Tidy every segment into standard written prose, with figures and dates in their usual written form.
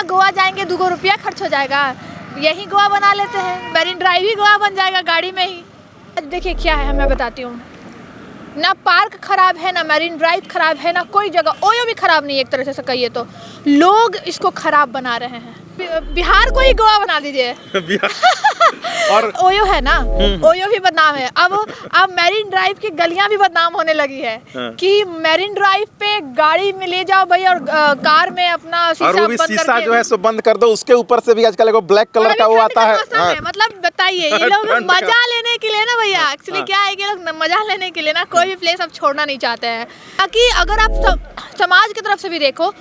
गोवा जाएंगे 2 रुपया खर्च हो जाएगा, यही गोवा बना लेते हैं, मैरिन ड्राइव ही गोवा बन जाएगा गाड़ी में ही। देखिए क्या है, मैं बताती हूँ, ना पार्क खराब है, ना मैरिन ड्राइव खराब है, ना कोई जगह, ओयो भी खराब नहीं है एक तरह से कहिए तो, लोग इसको खराब बना रहे हैं। बिहार को ही गोवा बना दीजिए। और ओयो है ना, ओयो भी बदनाम है। अब मैरिन ड्राइव की गलियां भी बदनाम होने लगी है कि मैरिन ड्राइव पे गाड़ी में ले जाओ भाई और कार में अपना शीशा जो है सो बंद कर दो, उसके ऊपर से भी आजकल ब्लैक कलर का वो आता है। मतलब बताइए, ये लोग मजा लेने के लिए ना भैया, एक्चुअली क्या है कि लोग मजा लेने के लिए ना कोई भी प्लेस अब छोड़ना नहीं चाहते हैं। ताकि अगर आप समाज की तरफ से भी देखो,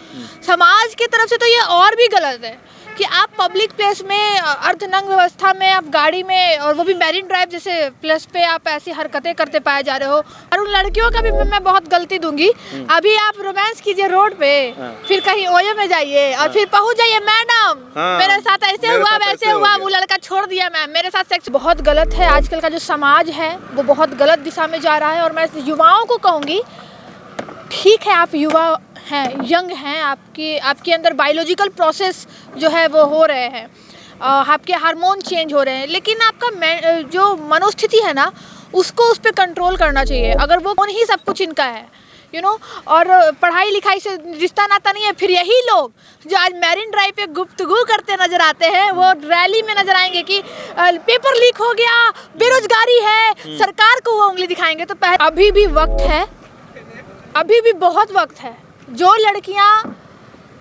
समाज की तरफ से तो ये और भी गलत है कि आप पब्लिक प्लेस में अर्धनग्न व्यवस्था में आप गाड़ी में, और वो भी मैरिन ड्राइव जैसे प्लेस पे आप ऐसी हरकतें करते पाए जा रहे हो। और उन लड़कियों का भी मैं बहुत गलती दूंगी। अभी आप रोमांस कीजिए रोड पे, फिर कहीं ओयो में जाइए और फिर पहुंच जाइए, मैडम मेरे साथ ऐसे हुआ वैसे हुआ, वो लड़का छोड़ दिया मैम, मेरे साथ सेक्स। बहुत गलत है, आजकल का जो समाज है वो बहुत गलत दिशा में जा रहा है। और मैं युवाओं को कहूँगी, ठीक है आप युवा हैं, यंग हैं, आपके अंदर बायोलॉजिकल प्रोसेस जो है वो हो रहे हैं, आपके हार्मोन चेंज हो रहे हैं, लेकिन आपका जो मनोस्थिति है ना, उसको उस पर कंट्रोल करना चाहिए। अगर वो कौन ही सब कुछ इनका है और पढ़ाई लिखाई से रिश्ता नाता नहीं है, फिर यही लोग जो आज मैरिन ड्राइव पे गुफ्तगू करते नजर आते हैं, वो रैली में नजर आएंगे कि पेपर लीक हो गया, बेरोजगारी है, सरकार को वो उंगली दिखाएंगे। तो अभी भी वक्त है, अभी भी बहुत वक्त है। जो लड़कियां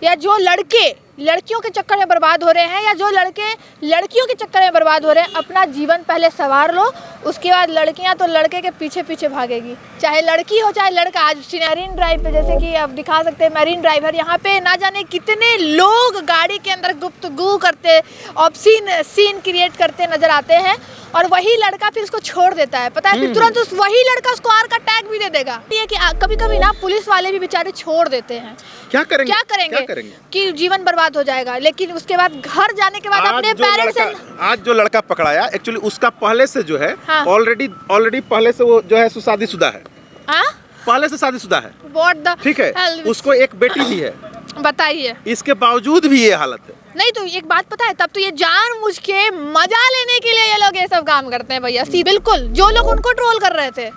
या जो लड़के लड़कियों के चक्कर में बर्बाद हो रहे हैं, या जो लड़के लड़कियों के चक्कर में बर्बाद हो रहे हैं, अपना जीवन पहले संवार लो, उसके बाद लड़कियां तो लड़के के पीछे पीछे भागेगी, चाहे लड़की हो चाहे लड़का। आज मैरिन ड्राइव पे जैसे कि आप दिखा सकते हैं, मैरिन ड्राइवर यहाँ पे ना जाने कितने लोग गाड़ी के अंदर गुफ्तगू करते, ऑब्सीन सीन क्रिएट करते नजर आते हैं, और वही लड़का फिर उसको छोड़ देता है, पता है, फिर तुरंत वही लड़का उसको आर का टैग भी दे देगा। ये कि कभी कभी ना पुलिस वाले भी बेचारे छोड़ देते हैं। क्या करेंगे कि जीवन बर्बाद हो जाएगा, लेकिन उसके बाद घर जाने के बाद अपने पेरेंट्स से। आज जो लड़का पकड़ाया, एक्चुअली उसका पहले से जो है ऑलरेडी पहले से वो जो है शादीशुदा है, पहले से शादीशुदा है, ठीक है, उसको एक बेटी भी है। बताइए, इसके बावजूद भी ये हालत है। नहीं तो एक बात पता है, तब तो ये जानबूझ के मजा लेने के लिए ये लोग ये सब काम करते हैं भैया। बिल्कुल, जो लोग उनको ट्रोल कर रहे थे,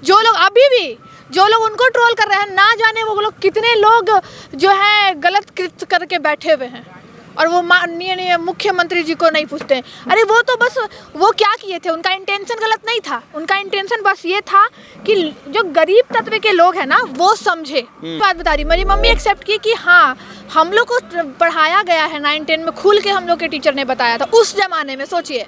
जो लोग अभी भी जो लोग उनको ट्रोल कर रहे हैं, ना जाने वो लोग कितने लोग जो है गलत कृत्य करके बैठे हुए हैं, और वो माननीय मुख्यमंत्री जी को नहीं पूछते। अरे वो तो बस वो क्या किए थे, उनका इंटेंशन गलत नहीं था, उनका इंटेंशन बस ये था कि जो गरीब तत्व के लोग हैं ना वो समझे। बात बता रही, मेरी मम्मी एक्सेप्ट की कि हाँ हम लोग को पढ़ाया गया है 9-10 में, खुल के हम लोग के टीचर ने बताया था उस जमाने में। सोचिए,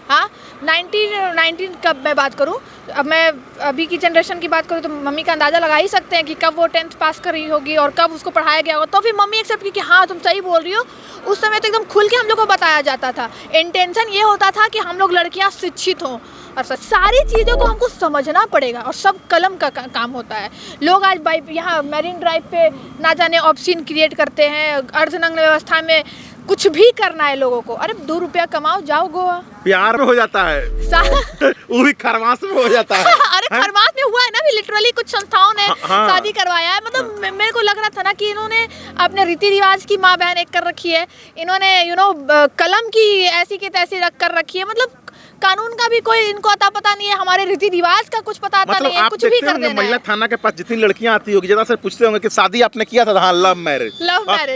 हाँ 19 कब मैं बात करूँ, अब मैं अभी की जनरेशन की बात करूँ तो मम्मी का अंदाज़ा लगा ही सकते हैं कि कब वो 10th पास कर रही होगी और कब उसको पढ़ाया गया होगा। तो फिर मम्मी एक्सेप्ट की कि हाँ तुम सही बोल रही हो, उस समय तो एकदम खुल के हम लोग को बताया जाता था। इंटेंशन ये होता था कि हम लोग लड़कियाँ शिक्षित हों, और सारी चीज़ों को हमको समझना पड़ेगा, और सब कलम का काम होता है। लोग आज यहाँ मैरिन ड्राइव पे ना जाने ऑब्सीन क्रिएट करते हैं, अर्धनग्न व्यवस्था में कुछ भी करना है लोगों को। अरे 2 रुपया कमाओ, जाओ गोवा। प्यार में हो जाता है वो भी खरमास में हो जाता है। अरे खरमास में हुआ है ना, लिटरली कुछ संस्थाओं ने शादी करवाया है। मतलब मेरे को लग रहा था ना कि इन्होंने अपने रीति रिवाज की माँ बहन एक कर रखी है, इन्होंने कलम की ऐसी की तैसी रख कर रखी है। मतलब कानून का भी कोई इनको अता पता नहीं है, हमारे रीति रिवाज का कुछ पता नहीं है, कुछ भी कर देना है। महिला थाना के पास जितनी लड़कियां आती होगी, ज्यादा से पूछते होंगे कि शादी आपने किया था? हाँ, लव मैरिज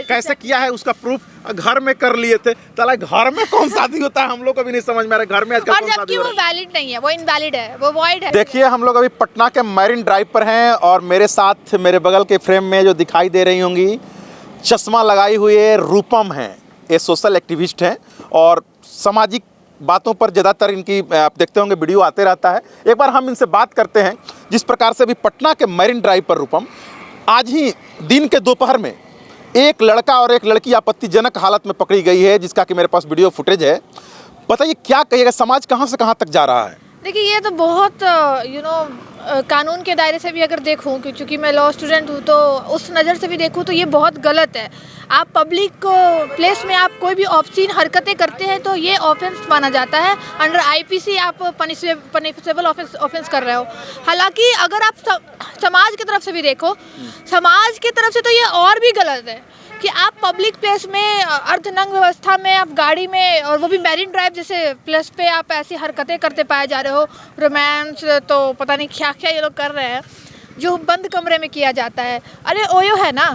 कैसे किया है, उसका प्रूफ घर में कर लिए थे। चला, घर में कौन शादी होता है हम लोग को भी नहीं समझ में आ रहा, घर में आजकल कौन शादी हो रहा है। वो वैलिड नहीं है, वो इनवैलिड है, वो वॉइड है। देखिए, हम लोग अभी पटना के मैरिन ड्राइव पर हैं, और मेरे साथ मेरे बगल के फ्रेम में जो दिखाई दे रही होंगी, चश्मा लगाई हुई रूपम है। ये सोशल एक्टिविस्ट हैं और सामाजिक बातों पर ज़्यादातर इनकी आप देखते होंगे वीडियो आते रहता है। एक बार हम इनसे बात करते हैं। जिस प्रकार से अभी पटना के मैरिन ड्राइव पर रूपम आज ही दिन के दोपहर में एक लड़का और एक लड़की आपत्तिजनक हालत में पकड़ी गई है, जिसका कि मेरे पास वीडियो फुटेज है। बताइए क्या कहिएगा, समाज कहाँ से कहाँ तक जा रहा है? देखिए, ये तो बहुत कानून के दायरे से भी अगर देखूं, क्योंकि मैं लॉ स्टूडेंट हूं, तो उस नज़र से भी देखूं तो ये बहुत गलत है। आप पब्लिक प्लेस में आप कोई भी ऑब्सीन हरकतें करते हैं तो ये ऑफेंस माना जाता है। अंडर आईपीसी आप पनिशेबल ऑफेंस कर रहे हो। हालांकि अगर आप समाज की तरफ से भी देखो, समाज की तरफ से तो ये और भी गलत है, कि आप पब्लिक प्लेस में अर्धनग्न व्यवस्था में आप गाड़ी में, और वो भी मैरिन ड्राइव जैसे प्लेस पे आप ऐसी हरकतें करते पाए जा रहे हो। रोमांस तो पता नहीं क्या क्या ये लोग कर रहे हैं जो बंद कमरे में किया जाता है। अरे ओयो है ना,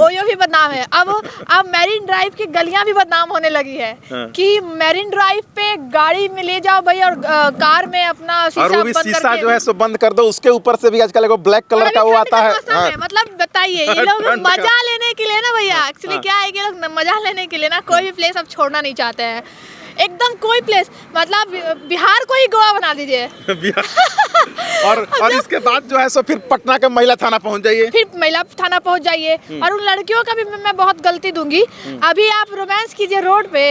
ओयो भी बदनाम है। अब मैरिन ड्राइव की गलियां भी बदनाम होने लगी है कि मैरिन ड्राइव पे गाड़ी में ले जाओ भाई, और कार में अपना और वो भी शीशा जो है सो बंद कर दो, उसके ऊपर से भी आजकल एगो ब्लैक कलर का वो आता है। मतलब बताइए, ये लोग मजा लेने के लिए ना भैया, एक्चुअली क्या है कि लोग मजा लेने के लिए ना कोई भी प्लेस अब छोड़ना नहीं चाहते हैं। एकदम कोई प्लेस, मतलब बिहार को ही गोवा बना दीजिए। और इसके बाद जो है सो फिर पटना के महिला थाना पहुंच जाइए, फिर महिला थाना पहुंच जाइए। और उन लड़कियों का भी मैं बहुत गलती दूंगी। अभी आप रोमांस कीजिए रोड पे,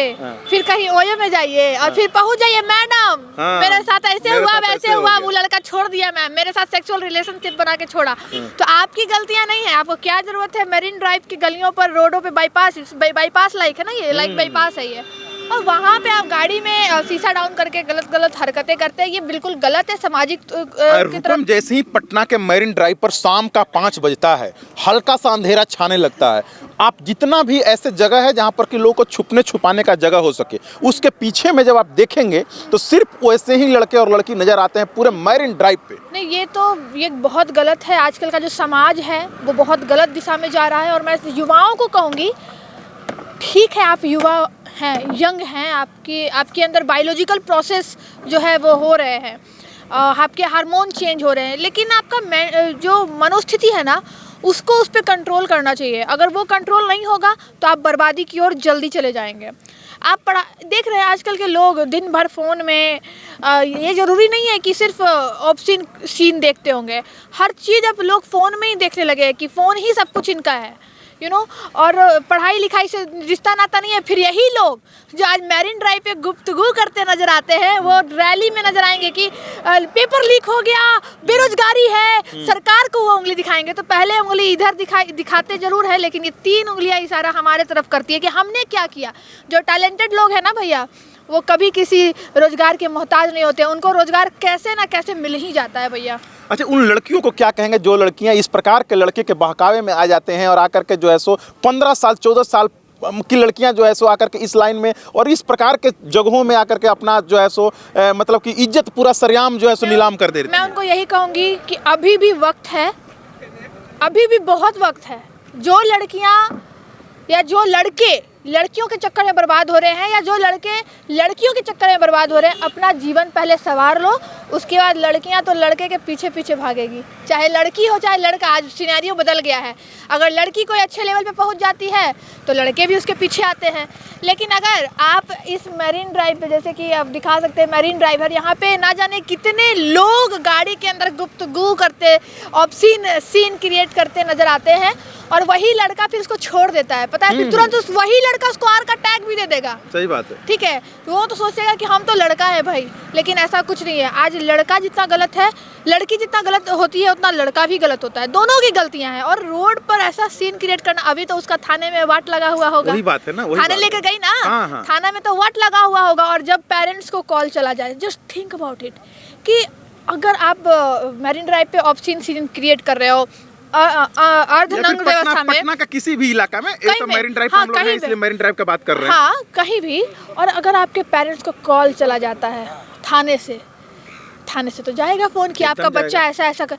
फिर कहीं ओयो में जाइए और फिर पहुंच जाइए, मैडम मेरे साथ ऐसे हुआ वैसे हुआ, वो लड़का छोड़ दिया मैम, मेरे साथ सेक्सुअल रिलेशनशिप बना के छोड़ा। तो आपकी गलतियां नहीं है, आपको क्या जरूरत है मैरिन ड्राइव की गलियों पर, रोडों पे बाईपास लाइक है ना, ये लाइक बाईपास है ये, और वहाँ पे आप गाड़ी में शीशा डाउन करके गलत हरकतें करते हैं। ये बिल्कुल गलत है सामाजिक की तरफ। जैसे ही पटना के मैरिन ड्राइव पर शाम का 5 बजता है, हल्का सा अंधेरा छाने लगता है, आप जितना भी ऐसे जगह है जहाँ पर कि लोगों को छुपने छुपाने का जगह हो सके, उसके पीछे में जब आप देखेंगे तो सिर्फ वैसे ही लड़के और लड़की नजर आते हैं पूरे मैरिन ड्राइव पे। नहीं, ये बहुत गलत है। आजकल का जो समाज है वो बहुत गलत दिशा में जा रहा है। और मैं युवाओं को कहूँगी, ठीक है आप युवा हैं, यंग हैं, आपके अंदर बायोलॉजिकल प्रोसेस जो है वो हो रहे हैं, आपके हार्मोन चेंज हो रहे हैं, लेकिन आपका जो मनोस्थिति है ना, उसको उस पर कंट्रोल करना चाहिए। अगर वो कंट्रोल नहीं होगा तो आप बर्बादी की ओर जल्दी चले जाएंगे। आप देख रहे हैं आजकल के लोग दिन भर फ़ोन में, ये ज़रूरी नहीं है कि सिर्फ ऑब्सीन सीन देखते होंगे, हर चीज़ अब लोग फ़ोन में ही देखने लगे हैं कि फ़ोन ही सब कुछ इनका है, और पढ़ाई लिखाई से रिश्ता नाता नहीं है। फिर यही लोग जो आज मैरिन ड्राइव पे गुफ्तगू करते नजर आते हैं, वो रैली में नजर आएंगे कि पेपर लीक हो गया, बेरोजगारी है, सरकार को वो उंगली दिखाएंगे। तो पहले उंगली इधर दिखाते जरूर है, लेकिन ये 3 उंगलियां इशारा हमारे तरफ करती है कि हमने क्या किया। जो टैलेंटेड लोग हैं ना भैया, वो कभी किसी रोजगार के मोहताज नहीं होते, उनको रोजगार कैसे ना कैसे मिल ही जाता है भैया। अच्छा, उन लड़कियों को क्या कहेंगे जो लड़कियां इस प्रकार के लड़के के बहकावे में आ जाते हैं और आकर के जो है सो 15 साल 14 साल की लड़कियां जो है सो आकर के इस लाइन में और इस प्रकार के जगहों में आकर के अपना जो है सो मतलब कि इज्जत पूरा सरेआम जो है सो नीलाम कर दे रही है। मैं उनको यही कहूँगी कि अभी भी वक्त है, अभी भी बहुत वक्त है। जो लड़कियाँ या जो लड़के लड़कियों के चक्कर में बर्बाद हो रहे हैं, या जो लड़के लड़कियों के चक्कर में बर्बाद हो रहे हैं, अपना जीवन पहले संवार लो, उसके बाद लड़कियां तो लड़के के पीछे पीछे भागेगी। चाहे लड़की हो चाहे लड़का, आज सिनेरियो बदल गया है। अगर लड़की कोई अच्छे लेवल पे पहुंच जाती है तो लड़के भी उसके पीछे आते हैं। लेकिन अगर आप इस मैरिन ड्राइव पे, जैसे कि आप दिखा सकते हैं मैरिन ड्राइवर, यहाँ पे ना जाने कितने लोग गाड़ी के अंदर गुफ्तगू करते, ऑब्सीन सीन क्रिएट करते नजर आते हैं, और वही लड़का फिर उसको छोड़ देता है। पता है, फिर तुरंत वही लड़का उसको आर का टैग भी दे देगा। सही बात है, ठीक है, वो तो सोचेगा कि हम तो लड़का है भाई, लेकिन ऐसा कुछ नहीं है। आज लड़का जितना गलत है, लड़की जितना गलत होती है, उतना लड़का भी गलत होता है। दोनों की गलतियां हैं। और रोड पर ऐसा सीन क्रिएट करना, अभी तो उसका थाने में वाट लगा हुआ होगा। वही बात है ना, वही थाने लेकर गई ना, हाँ। थाना में तो वाट लगा हुआ होगा। और जब पेरेंट्स को कॉल चला जाए, जस्ट थिंक अबाउट इट कि अगर आप मैरिन ड्राइव पे ऑब्सीन सीन क्रिएट कर रहे हो अर्धनग्न व्यवस्था में, पटना का किसी भी इलाका में, एक तो मैरिन ड्राइव पे हम लोग हैं इसलिए मैरिन ड्राइव का बात कर रहे हैं। हाँ, कहीं भी। और अगर आपके पेरेंट्स को कॉल चला जाता है थाने से तो जाएगा फोन कि आपका बच्चा ऐसा ऐसा कर।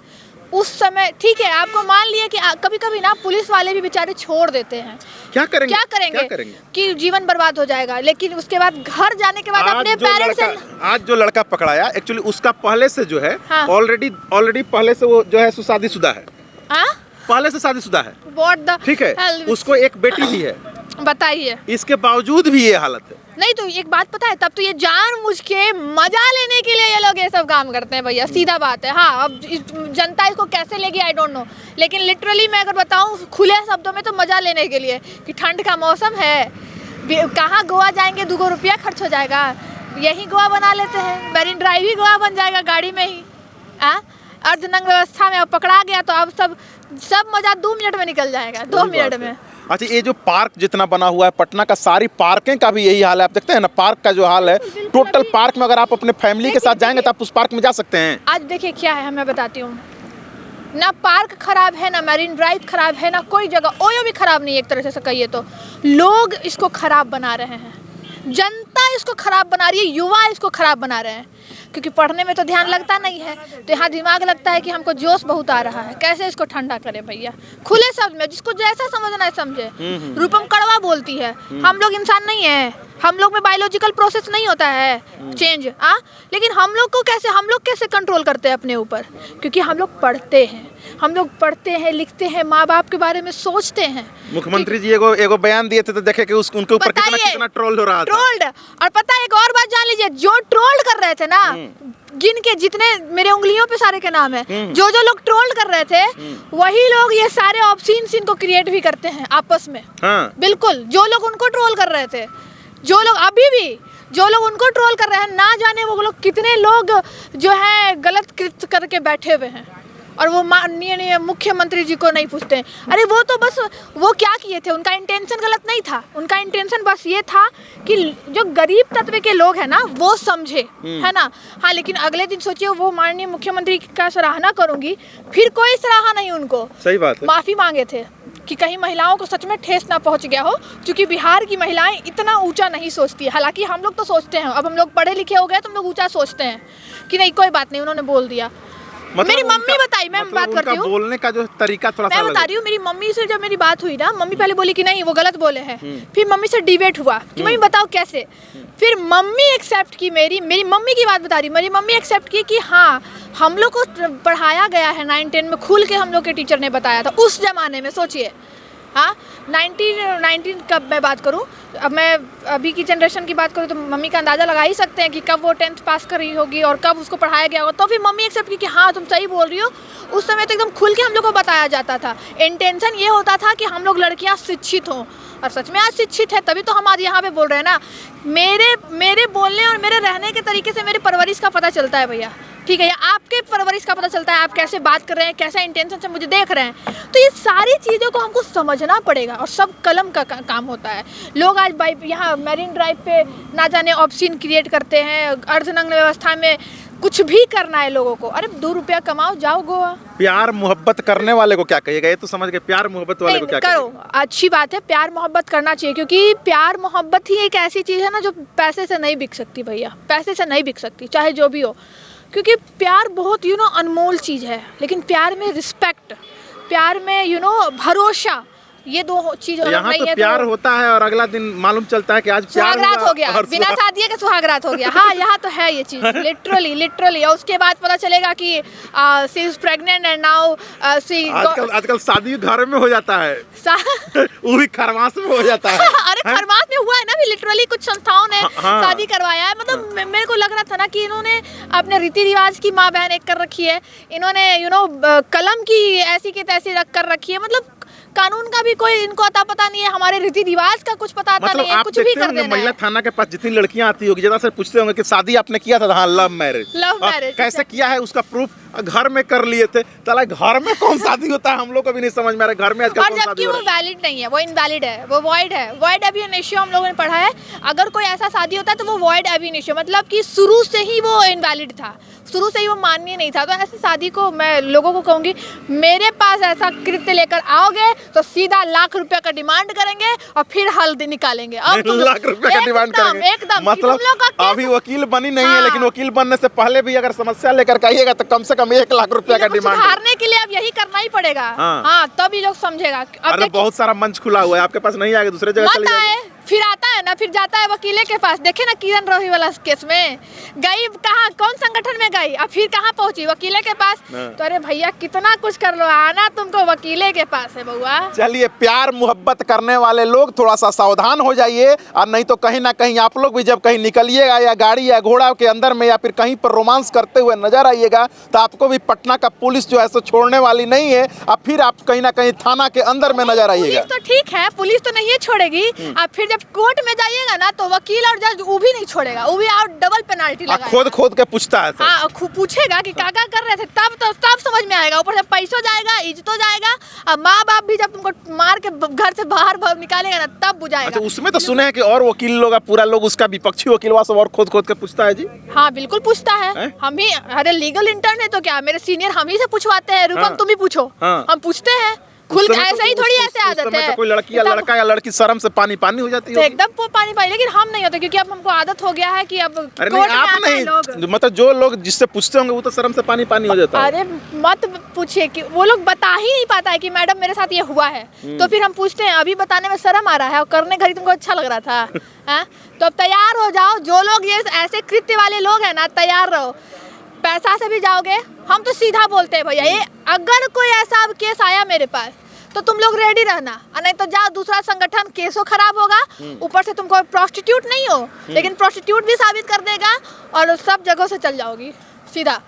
उस समय ठीक है, आपको मान लिया कि कभी कभी ना पुलिस वाले भी बेचारे छोड़ देते हैं। क्या करेंगे कि जीवन बर्बाद हो जाएगा। लेकिन उसके बाद घर जाने के बाद अपने पेरेंट्स से, आज जो लड़का पकड़ाया एक्चुअली उसका पहले से जो है ऑलरेडी पहले से वो जो है शादीशुदा है, पहले से शादीशुदा है। ठीक है, उसको एक बेटी भी है। बताइए, इसके बावजूद भी ये हालत है। नहीं तो एक बात पता है, तब तो ये जानबूझ के मजा लेने के लिए ये लोग ये सब काम करते हैं भैया, सीधा बात है। हाँ, अब जनता इसको कैसे लेगी आई डोंट नो, लेकिन लिटरली मैं अगर बताऊं खुले शब्दों में तो मजा लेने के लिए कि ठंड का मौसम है, कहाँ गोवा जाएंगे, 2 रुपया खर्च हो जाएगा, यही गोवा बना लेते हैं, मैरिन ड्राइव ही गोवा बन जाएगा गाड़ी में ही। अर्धनग्न व्यवस्था में अब पकड़ा गया तो अब सब मजा 2 मिनट में निकल जाएगा, 2 मिनट में। अच्छा, ये जो पार्क जितना बना हुआ है पटना का, सारी पार्कें का भी यही हाल है। आप देखते हैं ना पार्क का जो हाल है, टोटल पार्क में अगर आप अपने फैमिली के साथ जाएंगे तो आप उस पार्क में जा सकते हैं। आज देखिए क्या है, मैं बताती हूँ। ना पार्क खराब है, ना मैरिन ड्राइव खराब है, ना कोई जगह ओयो भी खराब नहीं है। एक तरह से कहिए तो लोग इसको खराब बना रहे हैं, जनता इसको खराब बना रही है, युवा इसको खराब बना रहे हैं, क्योंकि पढ़ने में तो ध्यान लगता नहीं है, तो यहाँ दिमाग लगता है कि हमको जोश बहुत आ रहा है, कैसे इसको ठंडा करें भैया। खुले शब्द में जिसको जैसा समझना है समझे। रूपम कड़वा बोलती है, हम लोग इंसान नहीं है, हम लोग में बायोलॉजिकल प्रोसेस नहीं होता है चेंज, लेकिन हम लोग कैसे कंट्रोल करते हैं अपने ऊपर, क्योंकि हम लोग पढ़ते हैं, लिखते हैं, माँ बाप के बारे में सोचते हैं। मुख्यमंत्री जी एगो बयान दिए थे तो देखे कि उनके ऊपर कितना ट्रोल हो रहा था। ट्रोल्ड, और पता है एक और बात जान लीजिए, जो ट्रोल कर रहे थे ना, गिन के जितने मेरे उंगलियों पे सारे के नाम है, जो लोग ट्रोल कर रहे थे वही लोग ये सारे ऑब्सीन सीन को क्रिएट भी करते हैं आपस में। बिल्कुल, जो लोग उनको ट्रोल कर रहे थे, जो लोग अभी भी जो लोग उनको ट्रोल कर रहे हैं, ना जाने वो लोग कितने लोग जो है गलत कृत्य करके बैठे हुए हैं, और वो माननीय मुख्यमंत्री जी को नहीं पूछते हैं। अरे वो तो बस वो क्या किए थे, उनका इंटेंशन गलत नहीं था, उनका इंटेंशन बस ये था कि जो गरीब तत्व के लोग हैं ना वो समझे, है ना। हाँ, लेकिन अगले दिन सोचिए वो माननीय मुख्यमंत्री का सराहना करूंगी, फिर कोई सराहा नहीं उनको। सही बात है। माफी मांगे थे कि कहीं महिलाओं को सच में ठेस ना पहुंच गया हो, क्योंकि बिहार की महिलाएं इतना ऊंचा नहीं सोचती है। हालांकि हम लोग तो सोचते हैं, अब हम लोग पढ़े लिखे हो गए तो हम लोग ऊंचा सोचते हैं कि नहीं कोई बात नहीं, उन्होंने बोल दिया। मेरी मम्मी बताई, मैं बात करती हूँ, बोलने का जो तरीका थोड़ा सा मैं बता रही हूँ। मेरी मम्मी से जब मेरी बात हुई ना, मम्मी पहले बोली कि नहीं वो गलत बोले हैं, फिर मम्मी से डिबेट हुआ कि मम्मी बताओ कैसे, फिर मम्मी एक्सेप्ट की, मेरी मम्मी की बात बता रही, मेरी मम्मी एक्सेप्ट की कि हाँ हम लोग को पढ़ाया गया है 9-10 में, खुल के हम लोग के टीचर ने बताया था उस जमाने में। सोचिए, हाँ 19 कब मैं बात करूँ, अब मैं अभी की जनरेशन की बात करूँ तो मम्मी का अंदाज़ा लगा ही सकते हैं कि कब वो 10th पास कर रही होगी और कब उसको पढ़ाया गया होगा। तो फिर मम्मी एक्सेप्ट की कि हाँ तुम सही बोल रही हो, उस समय तो एकदम खुल के हम लोग को बताया जाता था। इंटेंशन ये होता था कि हम लोग लड़कियाँ शिक्षित हों, और सच में आज शिक्षित है, तभी तो हम आज यहाँ पे बोल रहे हैं ना। मेरे बोलने और मेरे रहने के तरीके से मेरी परवरिश का पता चलता है भैया, ठीक है, या आपके परवरिश का पता चलता है, आप कैसे बात कर रहे हैं, कैसे इंटेंशन से मुझे देख रहे हैं। तो ये सारी चीज़ों को हमको समझना पड़ेगा, और सब कलम का काम होता है। लोग आज यहाँ मैरिन ड्राइव पे ना जाने ऑब्सीन क्रिएट करते हैं, अर्धनग्न व्यवस्था में कुछ भी करना है लोगों को। अरे 2 रुपया कमाओ, जाओ गोवा। प्यार मोहब्बत करने वाले को क्या कहिएगा, ये तो समझ गए, प्यार मोहब्बत वाले को क्या करो, अच्छी बात है, प्यार मोहब्बत करना चाहिए, क्योंकि प्यार मोहब्बत ही एक ऐसी चीज़ है ना जो पैसे से नहीं बिक सकती भैया, पैसे से नहीं बिक सकती, चाहे जो भी हो। क्योंकि प्यार बहुत अनमोल चीज़ है, लेकिन प्यार में रिस्पेक्ट, प्यार में भरोसा, ये 2 चीज यहाँ तो प्यार होता है और अगला दिन मालूम चलता है कि आज सुहागरात हो गया, बिना शादी के सुहागरात हो गया। हाँ, यहाँ तो है ये चीज, लिटरली। और उसके बाद पता चलेगा कि she is pregnant and now she. आजकल शादी घर में हो जाता है, वो भी खरमास में हो जाता है। अरे खरमास में हुआ है ना, लिटरली कुछ संस्थाओं ने शादी करवाया है। मतलब मेरे को लग रहा था ना कि इन्होंने अपने रीति रिवाज की माँ बहन एक कर रखी है, इन्होंने कलम की ऐसी की तैसी रख कर रखी है। मतलब कानून का भी कोई इनको अता पता नहीं है, हमारे रीति रिवाज का कुछ पता नहीं है, कुछ भी कर देना है। महिला थाना के पास जितनी लड़कियां आती होगी, ज्यादा से पूछते होंगे कि शादी आपने किया था? हाँ, लव मैरिज। कैसे किया है उसका प्रूफ घर में कर लिए थे। चला, घर में कौन शादी होता है हम लोग को भी नहीं समझ में आ रहा है। घर में आजकल कौन शादी हो रहा है? वो वैलिड नहीं है, वो इनवैलिड है, वो वॉइड है। वॉइड एब इनिशियो हम लोगों ने पढ़ा है। अगर कोई ऐसा शादी होता है तो वो वॉइड एब इनिशियो, मतलब कि शुरू से ही वो इनवैलिड था, शुरू से ही वो मान्य नहीं था। तो ऐसी शादी को मैं लोगों को कहूँगी, मेरे पास ऐसा कृत्य लेकर आओगे तो सीधा लाख रुपए का डिमांड करेंगे और फिर हल्दी निकालेंगे। अब लाख रुपए का डिमांड करेंगे एकदम। मतलब अभी वकील बनी नहीं है, लेकिन वकील बनने से पहले भी अगर समस्या लेकर आइएगा तो कम से कम 1 लाख रुपया का डिमांड। सुधारने के लिए अब यही करना ही पड़ेगा। हाँ, तब ही लोग समझेगा। अब बहुत सारा मंच खुला हुआ है, आपके पास नहीं आएगा, दूसरे जगह चले जाइए। फिर आता है ना, फिर जाता है वकीले के पास। देखे ना किरण रोही वाला केस में गई, कहाँ कौन संगठन में गई, अब फिर कहाँ पहुंची? वकीले के पास। तो अरे भैया कितना कुछ कर लो, आना तुमको वकीले के पास है बउआ। चलिए, प्यार मोहब्बत करने वाले लोग थोड़ा सा सावधान हो जाइए, और नहीं तो कहीं ना कहीं आप लोग भी जब कहीं निकलिएगा या गाड़ी या घोड़ा के अंदर में या फिर कहीं पर रोमांस करते हुए नजर आइएगा तो आपको भी पटना का पुलिस जो है सो छोड़ने वाली नहीं है। अब फिर आप कहीं ना कहीं थाना के अंदर में नजर आइएगा। पुलिस तो ठीक है, पुलिस तो नहीं छोड़ेगी। अब फिर जब कोर्ट में जाइएगा ना तो वकील और जज वो भी नहीं छोड़ेगा, वो भी और डबल पेनाल्टी लगाएगा। खोद खोद के पूछता है सर। हाँ, पूछेगा कि काका कर रहे थे, तब समझ में आएगा। ऊपर से पैसों जाएगा, इज्जतों जाएगा, और माँ बाप भी जब तुमको मार के घर से बाहर निकालेगा ना तब बुझाएगा। अच्छा, उसमें तो सुने हैं कि और वकील लोग, पूरा लोग उसका विपक्षी वकीलवा सब और खोद खोद के पूछता है जी। हाँ बिल्कुल पूछता है। हम ही, अरे लीगल इंटर्न है तो क्या, मेरे सीनियर हम ही से पूछवाते हैं। रूपम तुम ही पूछो। हम पूछते हैं खुल, ऐसे ही थोड़ी ऐसे आदत है। कोई लड़की या लड़का या लड़की शर्म से पानी पानी हो जाती है, तो एकदम पानी पानी, लेकिन हम नहीं होते क्योंकि अब हमको आदत हो गया है कि अब अरे नहीं, आप नहीं, मतलब जो लोग जिससे पूछते होंगे वो तो शर्म से पानी पानी हो जाता है। अरे मत पूछिए कि वो लोग बता ही नहीं पाता है कि मैडम मेरे साथ ये हुआ है, तो फिर हम पूछते हैं अभी बताने में शर्म आ रहा है और करने घड़ी तुमको अच्छा लग रहा था। तो अब तैयार हो जाओ, जो लोग ये ऐसे कृत्य वाले लोग हैं ना, तैयार रहो। पैसा से भी जाओगे, हम तो सीधा बोलते हैं भैया, ये अगर कोई ऐसा अब केस आया मेरे पास तो तुम लोग रेडी रहना, और नहीं तो जाओ दूसरा संगठन, केसो खराब होगा, ऊपर से तुमको प्रोस्टिट्यूट नहीं हो लेकिन प्रोस्टिट्यूट भी साबित कर देगा और सब जगहों से चल जाओगी सीधा।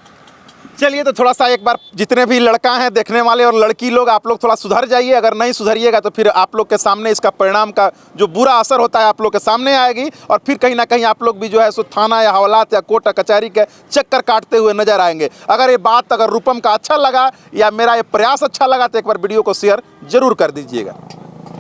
चलिए, तो थोड़ा सा एक बार जितने भी लड़का हैं देखने वाले और लड़की लोग, आप लोग थोड़ा सुधर जाइए। अगर नहीं सुधरिएगा तो फिर आप लोग के सामने इसका परिणाम का जो बुरा असर होता है आप लोग के सामने आएगी, और फिर कहीं ना कहीं आप लोग भी जो है सो थाना या हवालात या कोर्ट कचहरी के चक्कर काटते हुए नजर आएंगे। अगर ये बात अगर रूपम का अच्छा लगा या मेरा ये प्रयास अच्छा लगा तो एक बार वीडियो को शेयर जरूर कर दीजिएगा।